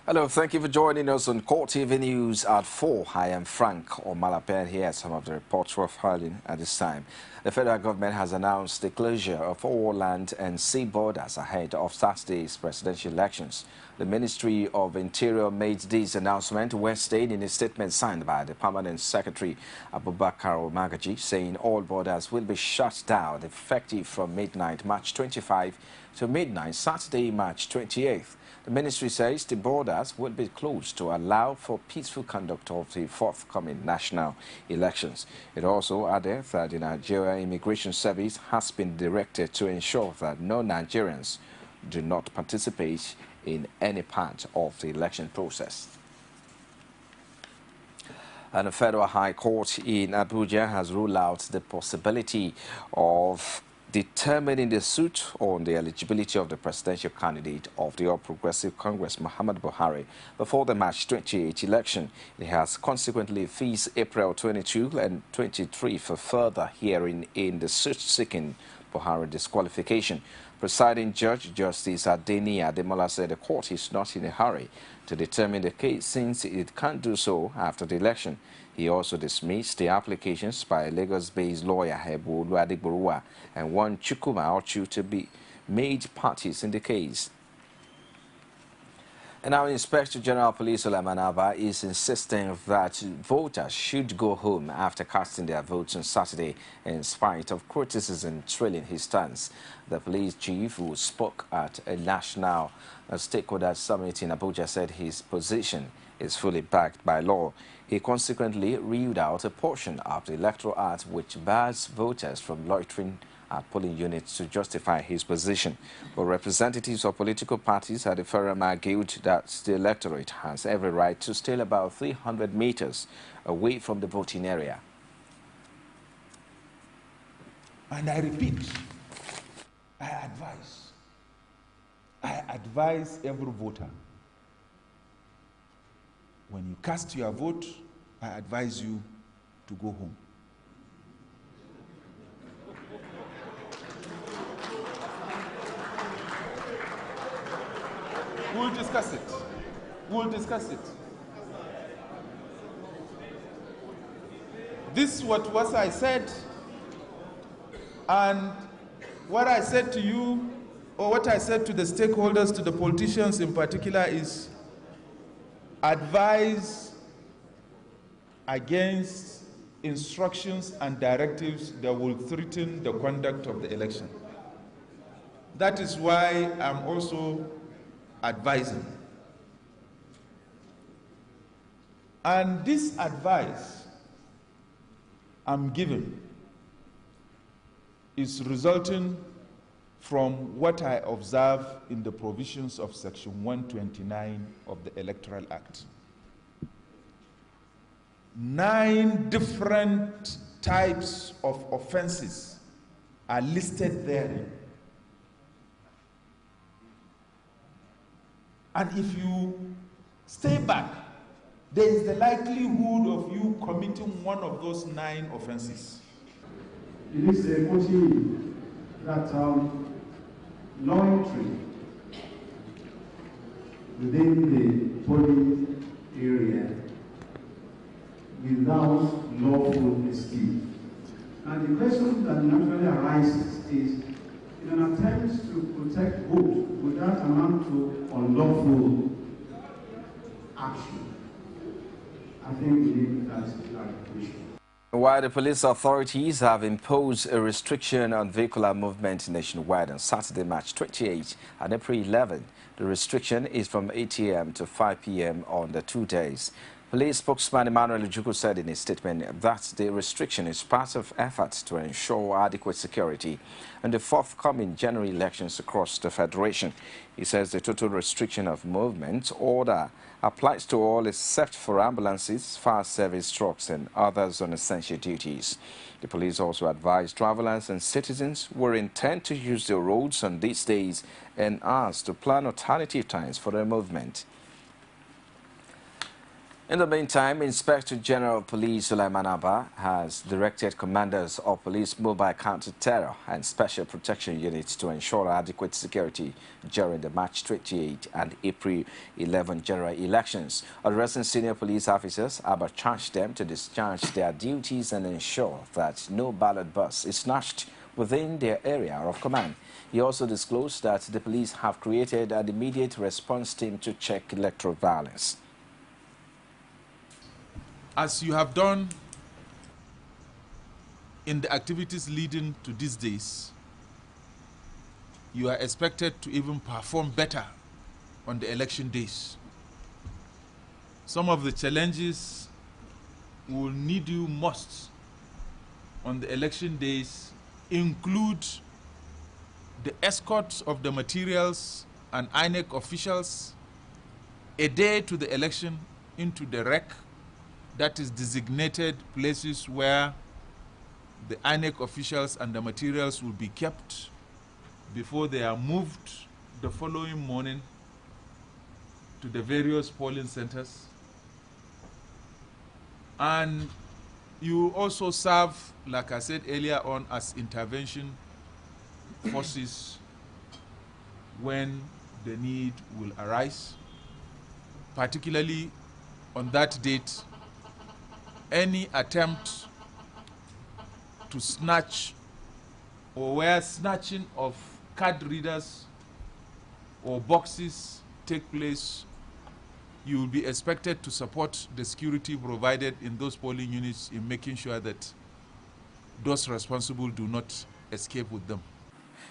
Hello, thank you for joining us on Court TV News at 4. I am Frank Omalapen. Here are some of the reports we're filing at this time. The federal government has announced the closure of all land and sea borders ahead of Saturday's presidential elections. The Ministry of Interior made this announcement Wednesday in a statement signed by the Permanent Secretary Abubakar Omagaji, saying all borders will be shut down effective from midnight March 25 to midnight Saturday, March 28th. The ministry says the borders will be closed to allow for peaceful conduct of the forthcoming national elections. It also added that the Nigeria Immigration Service has been directed to ensure that no Nigerians do not participate in any part of the election process. And the Federal High Court in Abuja has ruled out the possibility of determining the suit on the eligibility of the presidential candidate of the All Progressive Congress, Muhammad Buhari, before the March 28 election. It has consequently fixed April 22 and 23 for further hearing in the suit seeking Buhari disqualification. Presiding Judge Justice Adeni Ademola said the court is not in a hurry to determine the case since it can't do so after the election. He also dismissed the applications by a Lagos-based lawyer, Hebu Oluwadigboruwa, and one Chukuma Ochu to be made parties in the case. And now Inspector General of Police Sulaiman Abba is insisting that voters should go home after casting their votes on Saturday in spite of criticism trailing his stance. The police chief, who spoke at a national stakeholder summit in Abuja, said his position is fully backed by law. He consequently reeled out a portion of the Electoral Act which bars voters from loitering at polling units to justify his position. But representatives of political parties at the forum argued that the electorate has every right to stay about 300 meters away from the voting area. And I repeat, I advise every voter, when you cast your vote, I advise you to go home. We'll discuss it. We'll discuss it. This is what I said, and what I said to you, or what I said to the stakeholders, to the politicians in particular, is advise against instructions and directives that will threaten the conduct of the election. That is why I'm also advising. And this advice I'm giving is resulting from what I observe in the provisions of Section 129 of the Electoral Act. 9 different types of offenses are listed therein. And if you stay back, there is the likelihood of you committing one of those 9 offenses. It is a motive that loitering within the polling area without lawful escape. And the question that naturally arises is, in an attempt to protect votes, would that amount to unlawful action? I think we need that clarification. While the police authorities have imposed a restriction on vehicular movement nationwide on Saturday, March 28 and April 11, the restriction is from 8 a.m. to 5 p.m. on the 2 days. Police spokesman Emmanuel Ojukwu said in a statement that the restriction is part of efforts to ensure adequate security in the forthcoming general elections across the Federation. He says the total restriction of movement order applies to all except for ambulances, fire service trucks and others on essential duties. The police also advised travelers and citizens who intend to use the roads on these days and asked to plan alternative times for their movement. In the meantime, Inspector General of Police Sulaiman Abba has directed commanders of police mobile counter-terror and special protection units to ensure adequate security during the March 28 and April 11 general elections. Addressing senior police officers, Abba charged them to discharge their duties and ensure that no ballot box is snatched within their area of command. He also disclosed that the police have created an immediate response team to check electoral violence. As you have done in the activities leading to these days, you are expected to even perform better on the election days. Some of the challenges will need you most on the election days include the escort of the materials and INEC officials a day to the election into the REC, that is designated places where the INEC officials and the materials will be kept before they are moved the following morning to the various polling centers. And you also serve, like I said earlier on, as intervention forces when the need will arise, particularly on that date. Any attempt to snatch or where snatching of card readers or boxes take place, you will be expected to support the security provided in those polling units in making sure that those responsible do not escape with them.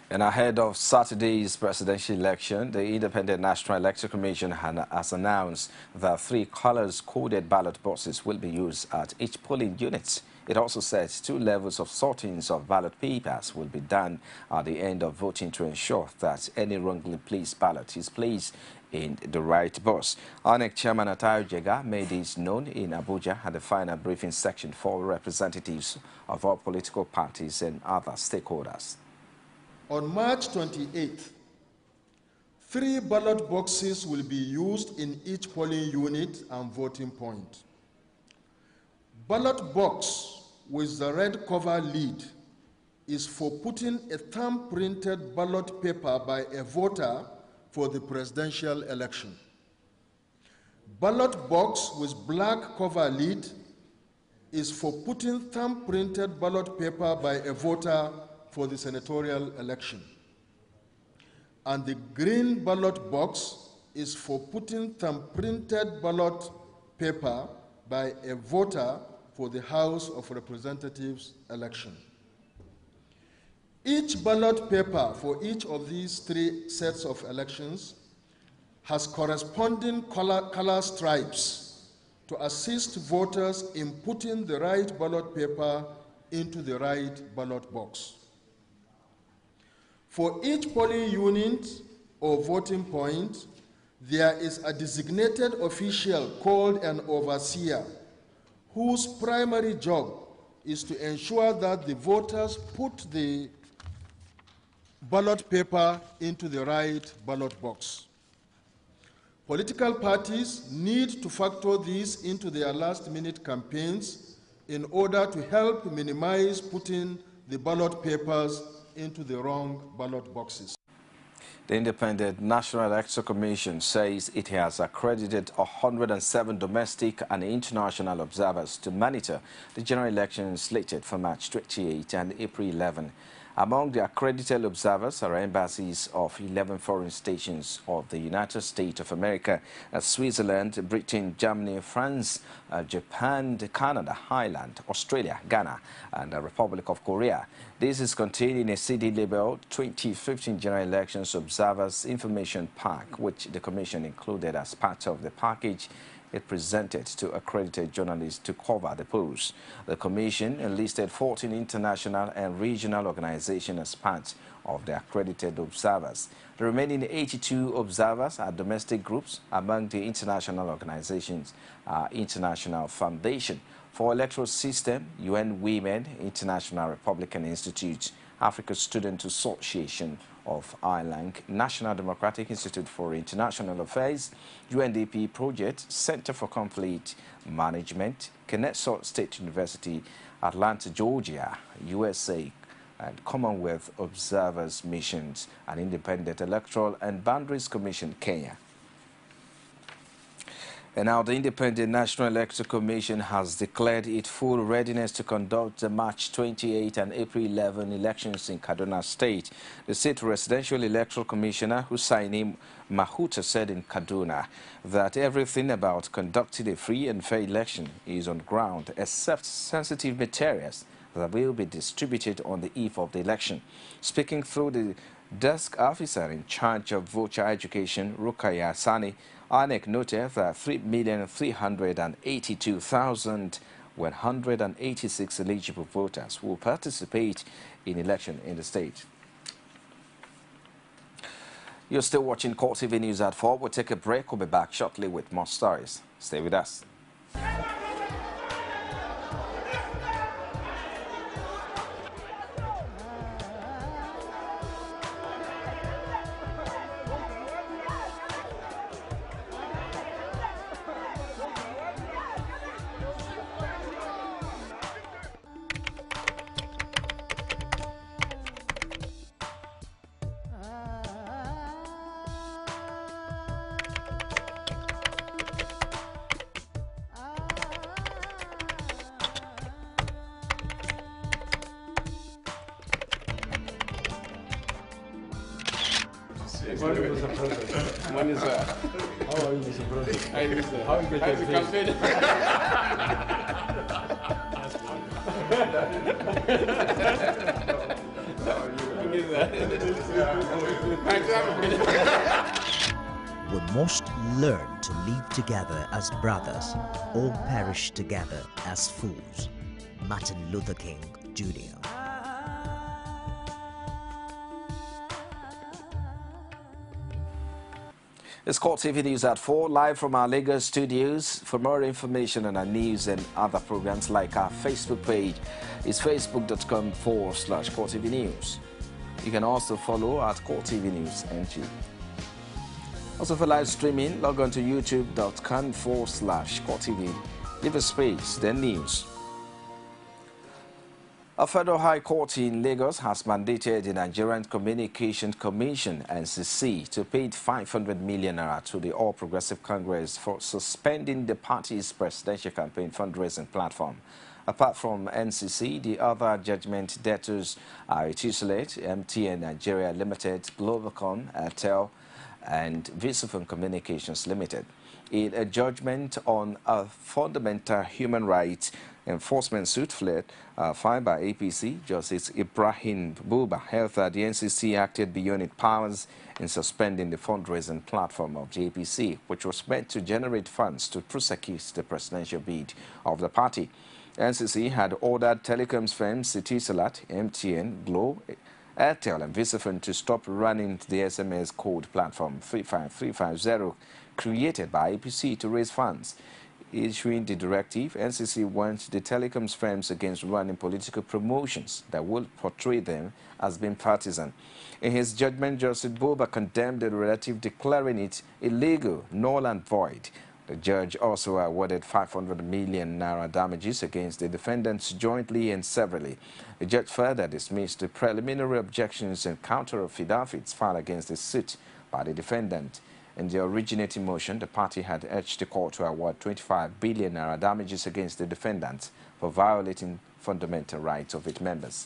And ahead of Saturday's presidential election, the Independent National Electoral Commission has announced that 3 colors-coded ballot boxes will be used at each polling unit. It also says 2 levels of sortings of ballot papers will be done at the end of voting to ensure that any wrongly placed ballot is placed in the right box. INEC Chairman Atayo Jega made this known in Abuja at the final briefing section for representatives of all political parties and other stakeholders. On March 28th, 3 ballot boxes will be used in each polling unit and voting point. Ballot box with the red cover lid is for putting a thumb-printed ballot paper by a voter for the presidential election. Ballot box with black cover lid is for putting thumb-printed ballot paper by a voter for the senatorial election. And the green ballot box is for putting thumb-printed ballot paper by a voter for the House of Representatives election. Each ballot paper for each of these 3 sets of elections has corresponding color stripes to assist voters in putting the right ballot paper into the right ballot box. For each polling unit or voting point, there is a designated official called an overseer, whose primary job is to ensure that the voters put the ballot paper into the right ballot box. Political parties need to factor this into their last-minute campaigns in order to help minimize putting the ballot papers into the wrong ballot boxes. The Independent National Electoral Commission says it has accredited 107 domestic and international observers to monitor the general elections slated for March 28 and April 11. Among the accredited observers are embassies of 11 foreign stations of the United States of America, Switzerland, Britain, Germany, France, Japan, Canada, Ireland, Australia, Ghana, and the Republic of Korea. This is contained in a CD labeled 2015 General Elections Observers Information Pack, which the Commission included as part of the package it presented to accredited journalists to cover the polls. The Commission enlisted 14 international and regional organizations as part of the accredited observers. The remaining 82 observers are domestic groups. Among the international organizations are International Foundation for Electoral System, UN Women, International Republican Institute, Africa Student Association, of Ireland, National Democratic Institute for International Affairs, UNDP Project, Center for Conflict Management, Kennesaw State University, Atlanta, Georgia, USA, and Commonwealth Observers Missions, and Independent Electoral and Boundaries Commission, Kenya. And now the Independent National Electoral Commission has declared its full readiness to conduct the March 28 and April 11 elections in Kaduna State. The State Residential Electoral Commissioner, Hussaini Mahuta, said in Kaduna that everything about conducting a free and fair election is on ground except sensitive materials that will be distributed on the eve of the election. Speaking through the desk officer in charge of voter education, Rukaya Sani, INEC noted that 3,382,186 eligible voters will participate in election in the state. You're still watching Court TV News at 4. We'll take a break. We'll be back shortly with more stories. Stay with us. Morning, Mr. President. Morning, sir. How are you, Mr. President? How is the campaign? We must learn to live together as brothers or perish together as fools. Martin Luther King, Jr. It's Court TV News at 4, live from our Lagos studios. For more information on our news and other programs, like our Facebook page, it's facebook.com/Court TV News. You can also follow at Court TV News NG. Also for live streaming, log on to youtube.com/Court TV. Leave a space, then news. A federal high court in Lagos has mandated the Nigerian Communications Commission, NCC, to pay 500 million naira to the All Progressive Congress for suspending the party's presidential campaign fundraising platform. Apart from NCC, the other judgment debtors are Etisalat, MTN Nigeria Limited, Globacom, Airtel, and Visifone Communications Limited. In a judgment on a fundamental human rights enforcement suit filed by APC, Justice Ibrahim Buba held that the NCC acted beyond its powers in suspending the fundraising platform of the APC, which was meant to generate funds to prosecute the presidential bid of the party. NCC had ordered telecoms firms Etisalat, MTN, Glo, Airtel, and Visifone to stop running the SMS code platform 35350 created by APC to raise funds. Issuing the directive, NCC warned the telecoms firms against running political promotions that would portray them as being partisan. In his judgment, Justice Buba condemned the relative, declaring it illegal, null and void. The judge also awarded 500 million naira damages against the defendants jointly and severally. The judge further dismissed the preliminary objections and counter-affidavits filed against the suit by the defendant. In the originating motion, the party had urged the court to award 25 billion naira damages against the defendants for violating fundamental rights of its members.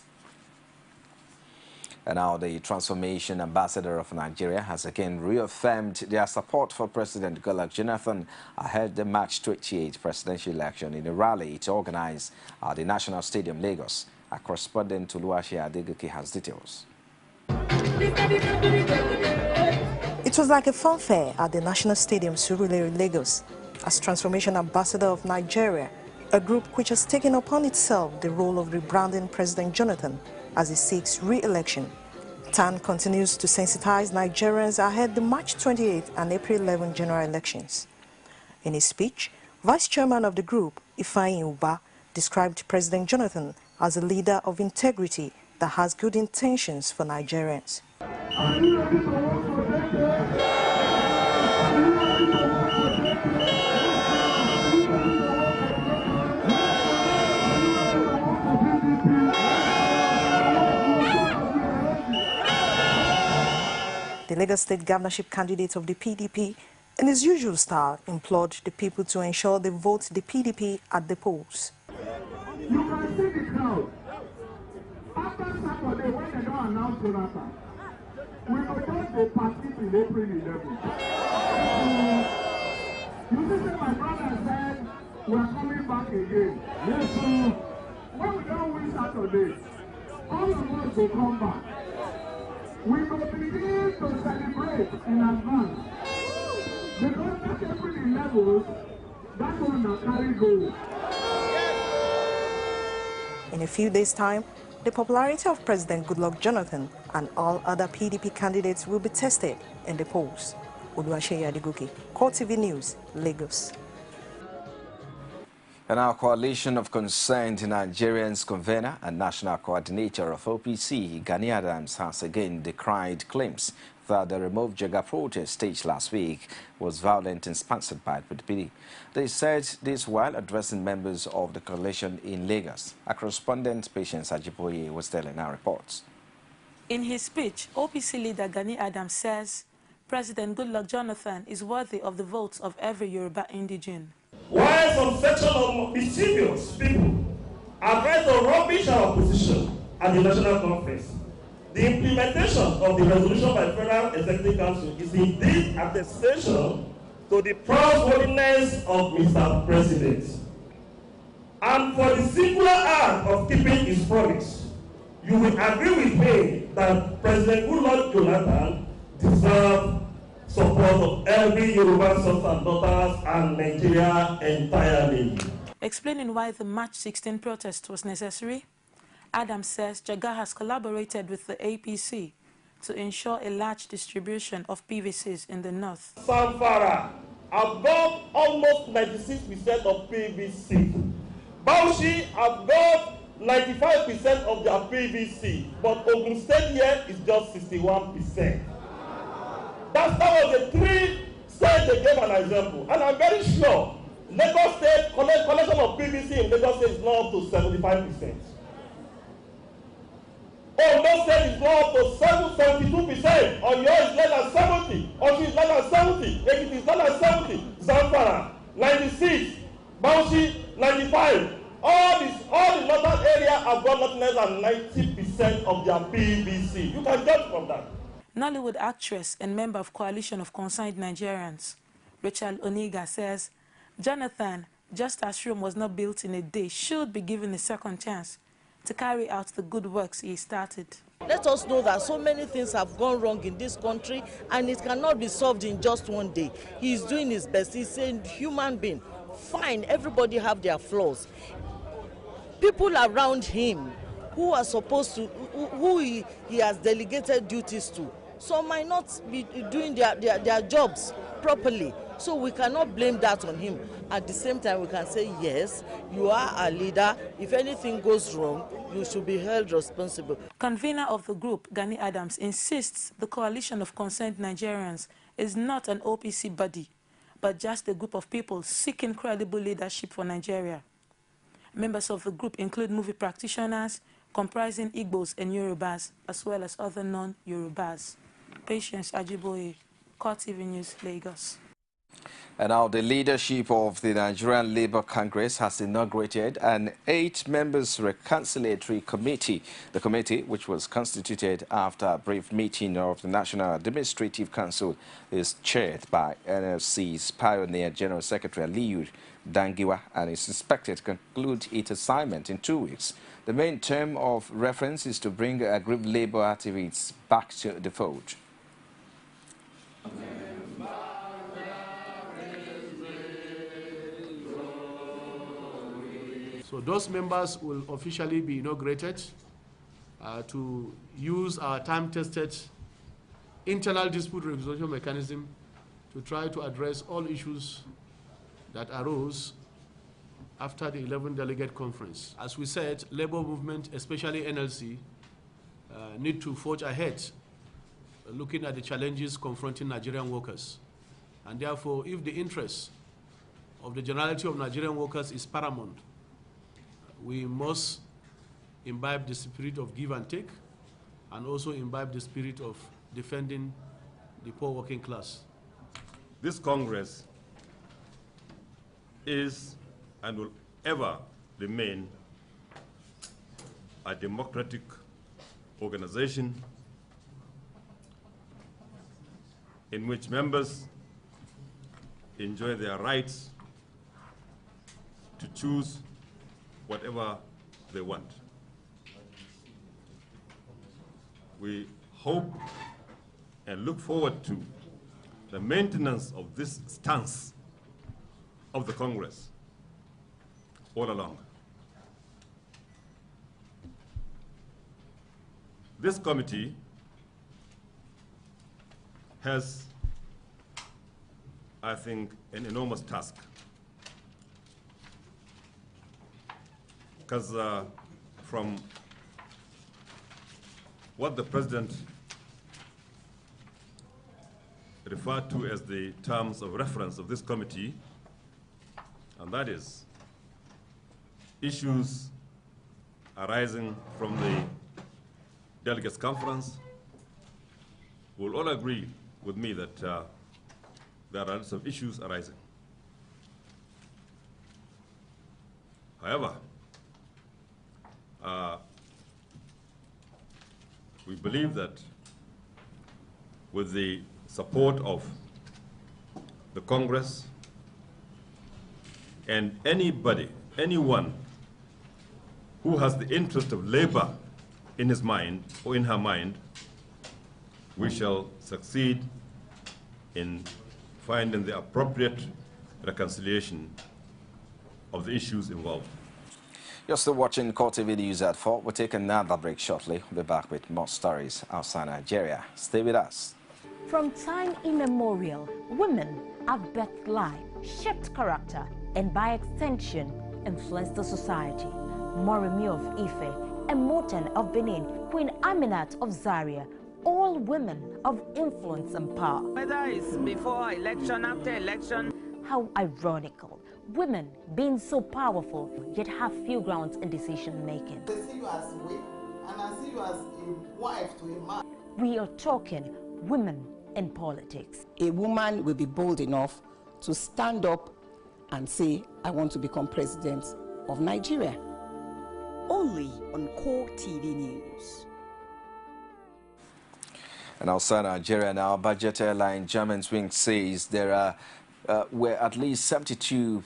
And now the Transformation Ambassador of Nigeria has again reaffirmed their support for President Goodluck Jonathan ahead of the March 28 presidential election in a rally to organize at the National Stadium, Lagos. Our correspondent Tuluashi Adegoke has details. It was like a fanfare at the National Stadium, Surulere, Lagos, as Transformation Ambassador of Nigeria, a group which has taken upon itself the role of rebranding President Jonathan as he seeks re-election. TAN continues to sensitize Nigerians ahead the March 28 and April 11 general elections. In his speech, Vice Chairman of the group, Ifeanyi Uba, described President Jonathan as a leader of integrity that has good intentions for Nigerians. Are you ready to work for decades? Are you ready to work for decades? Are you ready to work for decades? Are you ready to work for PDP? The Lagos State governorship candidate of the PDP, in his usual style, implored the people to ensure they vote the PDP at the polls. You can see the crowd. After Saturday, when they don't announce Jonathan, we will just go party in April 11. You see, my brother said, we are coming back again. Yes, sir. When we don't win Saturday, all of us will come back. We will begin to celebrate in advance. Because that April 11, that one will carry gold. In a few days' time, the popularity of President Goodluck Jonathan and all other PDP candidates will be tested in the polls. Oluwaseyi Adigoke, Core TV News, Lagos. And our Coalition of Concerned Nigerians convener and national coordinator of OPC, Gani Adams, has again decried claims that the Remove Jega protest staged last week was violent and sponsored by the PDP. They said this while addressing members of the coalition in Lagos. Our correspondent Patience Ajiboye was telling our reports. In his speech, OPC leader Gani Adams says President Goodluck Jonathan is worthy of the votes of every Yoruba indigene. While some section of mischievous people are trying to rubbish our position at the National Conference, the implementation of the resolution by Federal Executive Council is indeed attestation to the trustworthiness of Mr. President. And for the singular act of keeping his promise, you will agree with me that President Goodluck Jonathan deserves support of every Yoruba sons and daughters and Nigeria entirely. Explaining why the March 16 protest was necessary, Adams says Jega has collaborated with the APC to ensure a large distribution of PVCs in the north. Zamfara have got almost 96% of PVC. Bauchi have got 95% of their PVC, but Ogun State here is just 61%. That was the three states they gave an example, and I'm very sure Lagos State collection of PVC in Lagos State is now up to 75%. Ondo State is now up to 72%. Oyo is less than 70. Osun is less than 70. Ekiti is less than 70. Zamfara 96. Bauchi 95. All the northern area have got not less than 90% of their PVC. You can judge from that. Nollywood actress and member of Coalition of Concerned Nigerians, Rachel Oniga, says Jonathan, just as Rome was not built in a day, should be given a second chance to carry out the good works he started. Let us know that so many things have gone wrong in this country and it cannot be solved in just one day. He is doing his best. He's a human being. Fine, everybody have their flaws. People around him who are supposed to, who he has delegated duties to, some might not be doing their jobs properly. So we cannot blame that on him. At the same time, we can say, yes, you are a leader. If anything goes wrong, you should be held responsible. Convener of the group, Gani Adams, insists the Coalition of Concerned Nigerians is not an OPC body, but just a group of people seeking credible leadership for Nigeria. Members of the group include movie practitioners, comprising Igbos and Yorubas, as well as other non-Yorubas. Patience Ajiboye, Core TV News, Lagos. And now the leadership of the Nigerian Labour Congress has inaugurated an 8-member reconciliatory committee. The committee, which was constituted after a brief meeting of the National Administrative Council, is chaired by NLC's pioneer General Secretary Aliyu Dangiwa and is expected to conclude its assignment in 2 weeks. The main term of reference is to bring aggrieved labour activists back to the fold. So those members will officially be inaugurated to use our time-tested internal dispute resolution mechanism to try to address all issues that arose after the 11th Delegate Conference. As we said, labor movement, especially NLC, need to forge ahead looking at the challenges confronting Nigerian workers. And therefore, if the interest of the generality of Nigerian workers is paramount, we must imbibe the spirit of give and take, and also imbibe the spirit of defending the poor working class. This Congress is and will ever remain a democratic organization in which members enjoy their rights to choose whatever they want. We hope and look forward to the maintenance of this stance of the Congress all along. This committee has, I think, an enormous task, because from what the President referred to as the terms of reference of this committee, and that is issues arising from the Delegates Conference, will all agree with me that there are some issues arising. However, we believe that with the support of the Congress and anyone who has the interest of labor in his mind or in her mind, we shall succeed in finding the appropriate reconciliation of the issues involved. You're still watching Core TV News at 4. We'll take another break shortly. We'll be back with more stories outside Nigeria. Stay with us. From time immemorial, women have birthed life, shaped character, and by extension, influenced the society. Moremi of Ife, Emoten of Benin, Queen Aminat of Zaria, all women of influence and power. Whether it's before election, after election. How ironical. Women being so powerful, yet have few grounds in decision making. They see you as a wife, and I see you as a wife to a man. We are talking women in politics. A woman will be bold enough to stand up and say, I want to become president of Nigeria. Only on Core TV News. And outside Nigeria now, budget airline Germanwings says there were at least 72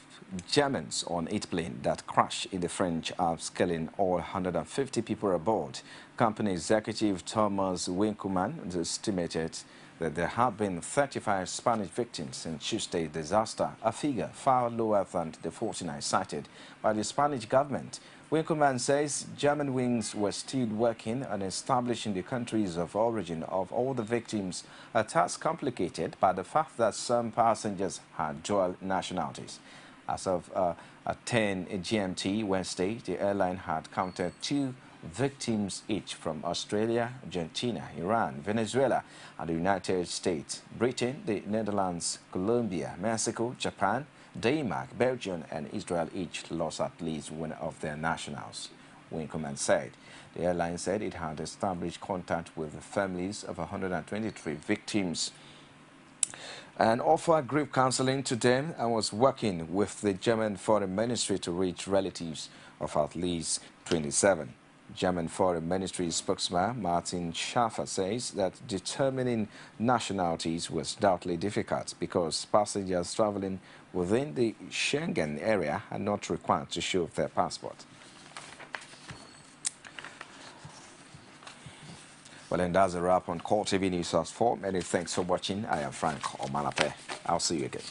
Germans on 8 planes that crashed in the French Alps, killing all 150 people aboard. Company executive Thomas Winkelmann estimated that there have been 35 Spanish victims in Tuesday's disaster, a figure far lower than the 49 cited by the Spanish government. Winkelmann says Germanwings were still working on establishing the countries of origin of all the victims, a task complicated by the fact that some passengers had dual nationalities. As of 10 GMT Wednesday, the airline had counted 2 victims each from Australia, Argentina, Iran, Venezuela, and the United States. Britain, the Netherlands, Colombia, Mexico, Japan, Denmark, Belgium, and Israel each lost at least one of their nationals. Winkelmann said. The airline said it had established contact with the families of 123 victims and offered grief counseling to them, and was working with the German Foreign Ministry to reach relatives of at least 27. German Foreign Ministry spokesman Martin Schaffer says that determining nationalities was doubly difficult because passengers traveling within the Schengen area are not required to show their passport. Well, and that's a wrap on Core TV News at 4. Many thanks for watching. I am Frank Omalape. I'll see you again.